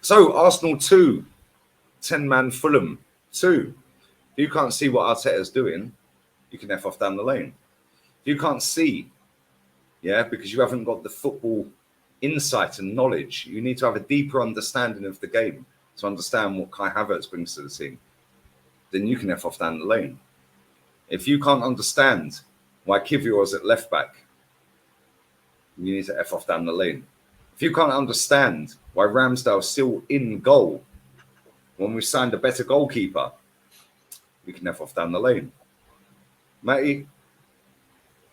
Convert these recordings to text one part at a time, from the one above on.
So Arsenal 2, 10-man Fulham 2. If you can't see what Arteta's doing, you can F off down the lane. If you can't see, because you haven't got the football insight and knowledge, you need to have a deeper understanding of the game to understand what Kai Havertz brings to the team, then you can F off down the lane. If you can't understand why Kivior is at left back, you need to F off down the lane. If you can't understand why Ramsdale's still in goal when we signed a better goalkeeper, you can F off down the lane. Matty,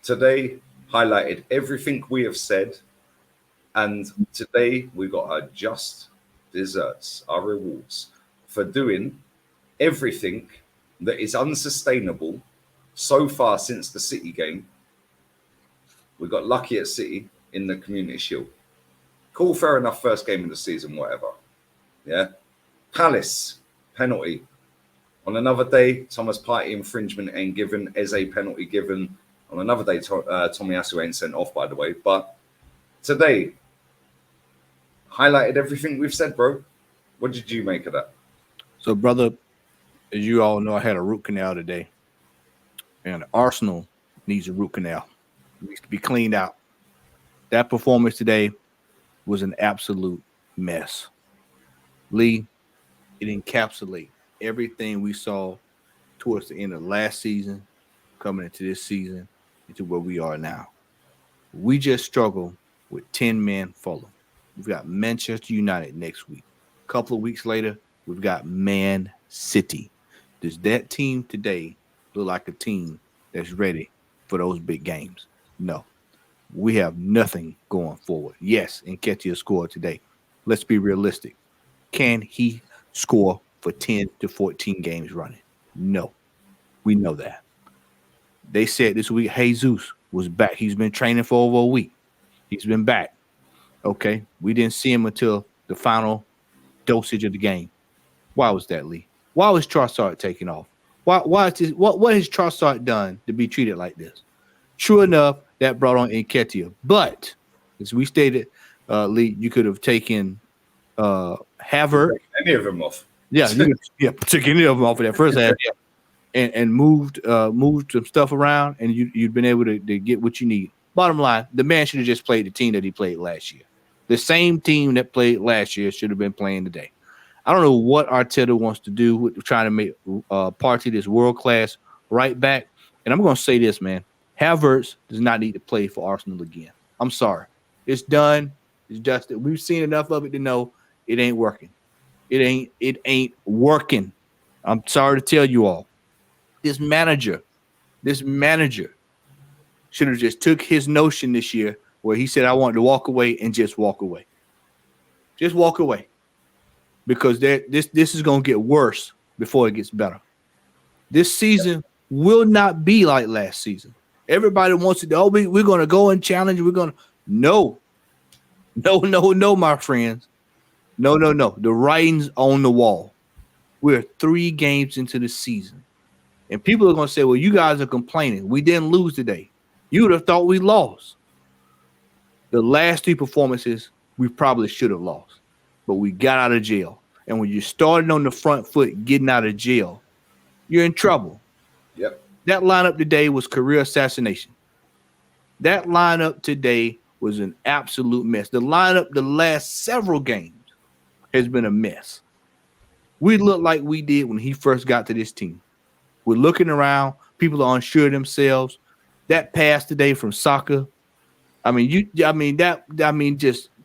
today highlighted everything we have said, and today we got our just desserts, our rewards for doing everything that is unsustainable so far since the City game. We got lucky at City in the Community Shield. Cool, fair enough, first game of the season, whatever. Yeah. Palace, penalty. On another day, Thomas Partey infringement ain't given, Eze penalty given. On another day, Tomiyasu ain't sent off, by the way. But today, highlighted everything we've said, bro. What did you make of that? So, brother, as you all know, I had a root canal today. And Arsenal needs a root canal. It needs to be cleaned out. That performance today was an absolute mess. Lee, it encapsulates everything we saw towards the end of last season, coming into this season, into where we are now. We just struggle with 10-man Fulham. We've got Manchester United next week. A couple of weeks later, we've got Man City. Does that team today look like a team that's ready for those big games? No. We have nothing going forward. Yes, Nketiah scored today. Let's be realistic. Can he score for 10 to 14 games running? No. We know that. They said this week Jesus was back. He's been training for over a week. He's been back. Okay. We didn't see him until the final dosage of the game. Why was that, Lee? Why was Trossard taking off? Why is this, what has Trossard done to be treated like this? True enough, that brought on Nketiah. But as we stated, Lee, you could have taken Havertz. Any of them off. Yeah, took any of them off of that first half. Yeah. And moved some stuff around, and you'd been able to get what you need. Bottom line, the man should have just played the team that he played last year. The same team that played last year should have been playing today. I don't know what Arteta wants to do with trying to make Partey this world-class right back. And I'm going to say this, man. Havertz does not need to play for Arsenal again. I'm sorry. It's done. It's dusted. We've seen enough of it to know it ain't working. It ain't working. I'm sorry to tell you all. This manager should have just took his notion this year where he said, I wanted to walk away and just walk away. Just walk away. Because this is going to get worse before it gets better. This season will not be like last season. Everybody wants to, we're going to go and challenge. We're going to, no, my friends. No. The writing's on the wall. We're 3 games into the season. And people are going to say, well, you guys are complaining. We didn't lose today. You would have thought we lost. The last 3 performances, we probably should have lost. But we got out of jail. And when you're starting on the front foot, getting out of jail, you're in trouble. Yep. That lineup today was career assassination. That lineup today was an absolute mess. The lineup the last several games has been a mess. We look like we did when he first got to this team. We're looking around. People are unsure of themselves. That pass today from Saka,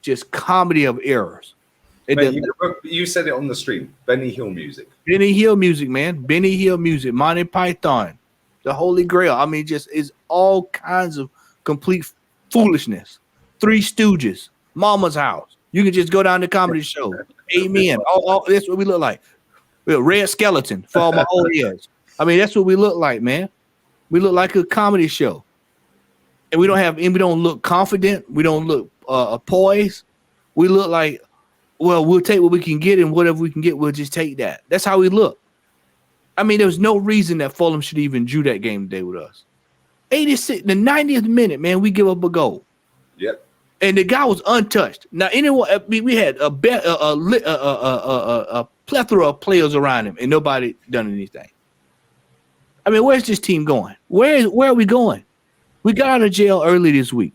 just comedy of errors. Man, you said it on the stream. Benny Hill music. Benny Hill music, man. Benny Hill music. Monty Python. The Holy Grail. Just it's all kinds of complete foolishness. 3 Stooges. Mama's House. You can just go down to comedy show. Amen. That's what we look like. We're a red skeleton for all my old heads. That's what we look like, man. We look like a comedy show. And we don't look confident. We don't look poised. We look like, well, we'll take what we can get, and whatever we can get, we'll just take that. That's how we look. There was no reason that Fulham should even drew that game today with us. 86, the 90th minute, man, we give up a goal. Yep. and the guy was untouched. Now, anyone, I mean, we had a plethora of players around him, and nobody done anything. I mean, where's this team going? Where are we going? We got out of jail early this week.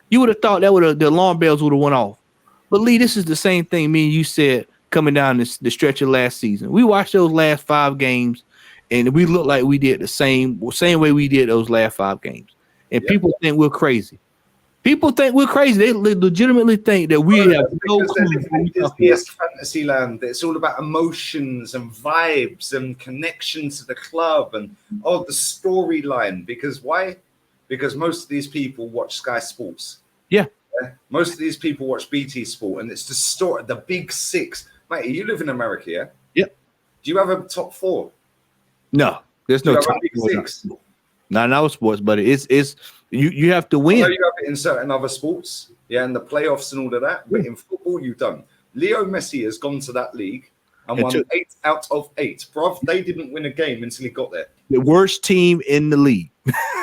You would have thought the alarm bells would have went off. But Lee, this is the same thing me and you said coming down the stretch of last season. We watched those last 5 games, and we looked like we did the same way we did those last 5 games. And people think we're crazy. People think we're crazy. They legitimately think that we have no clue. Disney's fantasy land. It's all about emotions and vibes and connection to the club and the storyline. Because why? Because most of these people watch Sky Sports. Yeah. Most of these people watch BT Sport, and it's the story, the big 6. Mate, you live in America, yeah? Yep. Do you have a top 4? No, there's no top big 6. Not in our sports, but it's you have to win. I know you have it in certain other sports, yeah, and the playoffs and all of that. But in football, you don't. Leo Messi has gone to that league and won 8 out of 8. Bruv, they didn't win a game until he got there. The worst team in the league.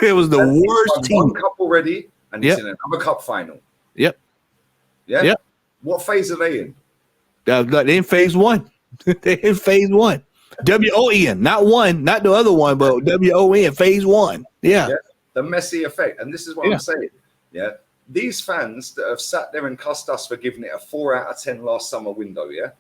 It was the worst team. One cup already, and he's in another cup final. Yep. Yeah. Yep. What phase are they in? They're in phase 1. They're in phase 1. WON, not one, not the other one, but WON, phase 1. Yeah. The Messi effect. And this is what I'm saying. Yeah. These fans that have sat there and cussed us for giving it a 4 out of 10 last summer window, yeah.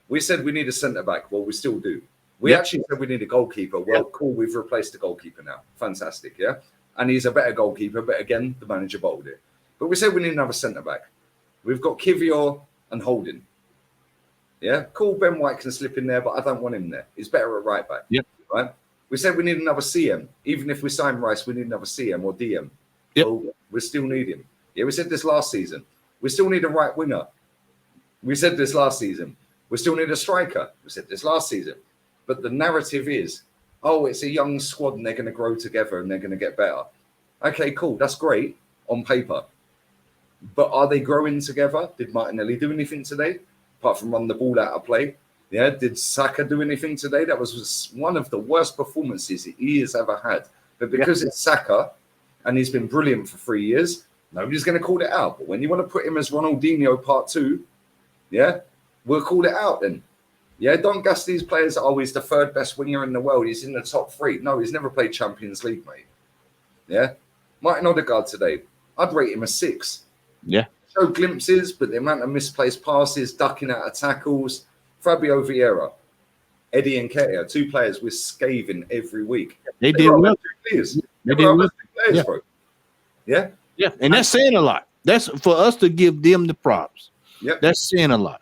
We said we need a centre back. Well, we still do. We actually said we need a goalkeeper. Well, cool. We've replaced the goalkeeper now. Fantastic. Yeah. And he's a better goalkeeper. But again, the manager bottled it. But we said we need another centre back. We've got Kivior and Holding. Yeah, cool. Ben White can slip in there, but I don't want him there. He's better at right back. Yep. Right. We said we need another CM. Even if we sign Rice, we need another CM or DM. Yep. So we still need him. Yeah, we said this last season. We still need a right winger. We said this last season. We still need a striker. We said this last season. But the narrative is, it's a young squad and they're going to grow together and they're going to get better. Okay, cool. That's great on paper. But are they growing together? Did Martinelli do anything today? Apart from run the ball out of play. Yeah, did Saka do anything today? That was one of the worst performances he has ever had. But because it's Saka and he's been brilliant for 3 years, nobody's going to call it out. But when you want to put him as Ronaldinho part 2, yeah, we'll call it out then. Yeah, don't gas these players. He's the 3rd best winger in the world. He's in the top 3. No, he's never played Champions League, mate. Yeah, Martin Odegaard today, I'd rate him a 6. Yeah. Show glimpses, but the amount of misplaced passes, ducking out of tackles. Fabio Vieira, Eddie Nketiah, 2 players with scathing every week. They did well. They did well. Bro. Yeah. Yeah, and that's saying a lot. That's for us to give them the props. Yeah. That's saying a lot.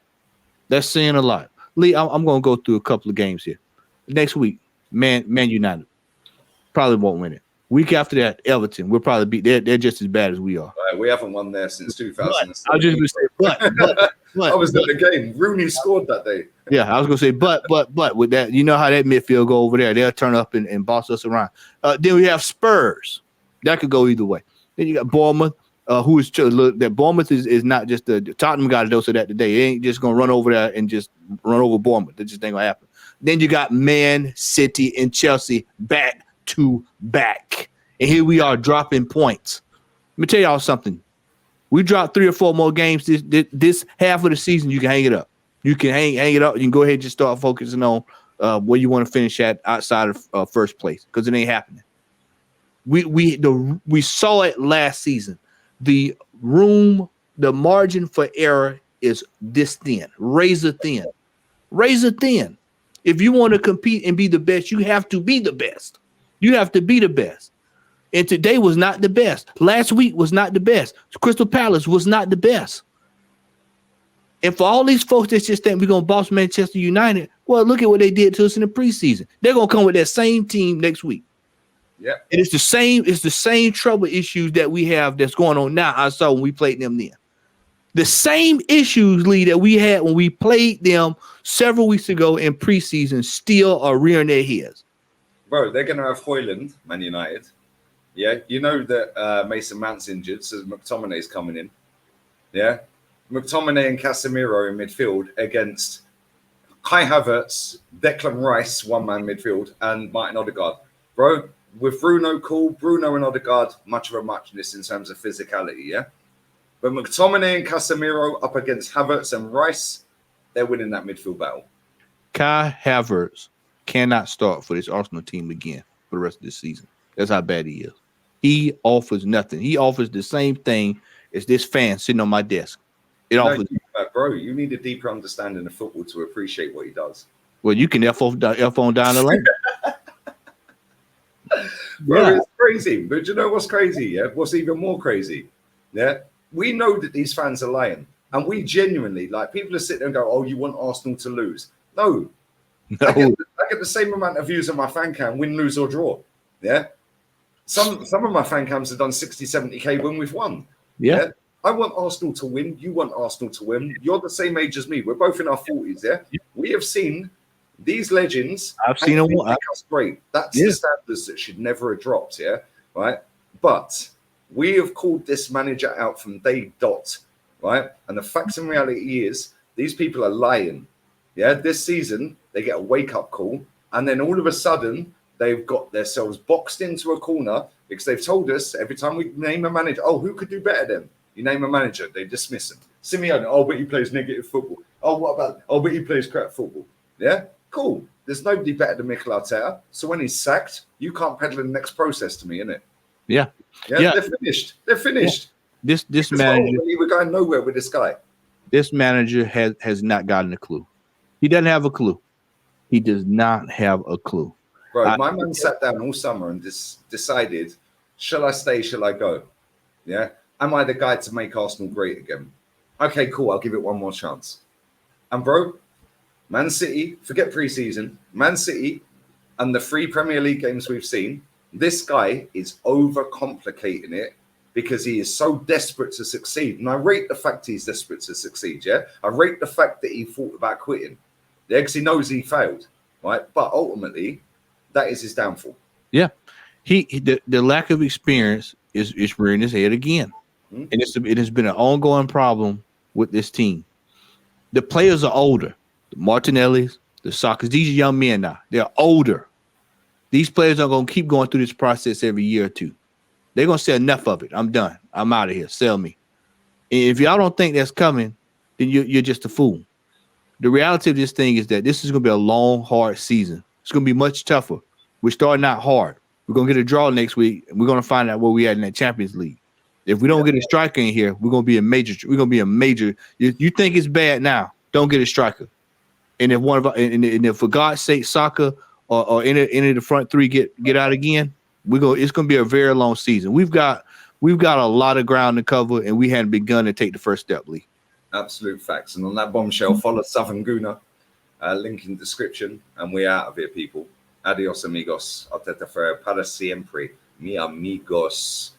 That's saying a lot. Lee, I'm going to go through a couple of games here. Next week, Man United probably won't win it. Week after that, Everton will probably be they're just as bad as we are. We haven't won there since 2000. I was just going to say, but I was at the game. Rooney scored that day. Yeah, I was going to say, but with that, you know how that midfield go over there. They'll turn up and boss us around. Then we have Spurs. That could go either way. Then you got Bournemouth, who is that Bournemouth is not just the Tottenham got a dose of that today. They ain't just going to run over there and just run over Bournemouth. That just ain't going to happen. Then you got Man City and Chelsea back to back. And here we are dropping points. Let me tell y'all something. We dropped 3 or 4 more games this half of the season. You can hang it up. You can hang it up. You can go ahead and just start focusing on where you want to finish at outside of first place because it ain't happening. We saw it last season. The margin for error is this thin, razor thin. If you want to compete and be the best, you have to be the best. You have to be the best. And today was not the best. Last week was not the best. Crystal Palace was not the best. And for all these folks that just think we're going to boss Manchester United, well, look at what they did to us in the preseason. They're going to come with that same team next week. Yeah. And it's the same trouble issues that we have that's going on now. I saw when we played them then. The same issues, Lee, that we had when we played them several weeks ago in preseason still are rearing their heads. Bro, they're going to have Højlund, Man United. Yeah, you know that Mason Mount's injured, so McTominay's coming in. Yeah, McTominay and Casemiro in midfield against Kai Havertz, Declan Rice, one-man midfield, and Martin Odegaard. Bro, with Bruno and Odegaard, much of a muchness in terms of physicality, yeah? But McTominay and Casemiro up against Havertz and Rice, they're winning that midfield battle. Kai Havertz cannot start for this Arsenal team again for the rest of this season. That's how bad he is. He offers nothing. He offers the same thing as this fan sitting on my desk. Bro, you need a deeper understanding of football to appreciate what he does. Well, you can F on down the lane. Bro, it's crazy. But you know what's crazy? Yeah, what's even more crazy? Yeah, we know that these fans are lying, and we genuinely like people are sitting there and go, "Oh, you want Arsenal to lose?" No. I get the same amount of views on my fan cam, win, lose, or draw. Yeah. Some of my fan cams have done 60, 70K when we've won. Yeah. I want Arsenal to win. You want Arsenal to win. You're the same age as me. We're both in our 40s. Yeah. We have seen these legends. I've seen them. That's great. That's the standards that should never have dropped. Yeah. Right. But we have called this manager out from day dot. Right. And the facts and reality is these people are lying. Yeah. This season, they get a wake up call. And then all of a sudden, they've got themselves boxed into a corner because they've told us every time we name a manager, oh, who could do better than? You name a manager, they dismiss him. Simeone, oh, but he plays negative football. Oh, what about? Oh, but he plays crap football. Yeah, cool. There's nobody better than Mikel Arteta. So when he's sacked, you can't peddle the next process to me, innit? Yeah. They're finished. They're finished. Yeah. This manager, we're going nowhere with this guy. This manager has not gotten a clue. He doesn't have a clue. He does not have a clue. Bro, my man sat down all summer and decided, shall I stay, shall I go? Yeah. Am I the guy to make Arsenal great again? Okay, cool. I'll give it one more chance. And bro, Man City, forget preseason, Man City and the 3 Premier League games we've seen, this guy is overcomplicating it because he is so desperate to succeed. And I rate the fact he's desperate to succeed, yeah? I rate the fact that he thought about quitting. Yeah, because he knows he failed, right? But ultimately, that is his downfall. Yeah. The lack of experience is rearing his head again. And it has been an ongoing problem with this team. The players are older. The Martinellis, the Sakas, these are young men now. They're older. These players are going to keep going through this process every year or two. They're going to say enough of it. I'm done. I'm out of here. Sell me. And if y'all don't think that's coming, then you're just a fool. The reality of this thing is that this is going to be a long, hard season. It's going to be much tougher. We're starting out hard. We're going to get a draw next week, and we're going to find out where we at in that Champions League. If we don't get a striker in here, we're going to be a major. We're going to be a major. You think it's bad now? Don't get a striker. And if if for God's sake, Saka or any of the front 3 get out again, it's going to be a very long season. We've got a lot of ground to cover, and we hadn't begun to take the first step, Lee. Absolute facts. And on that bombshell, follow Southern Guna, link in description, and we're out of here, people. Adios, amigos. Arteta para siempre, mi amigos.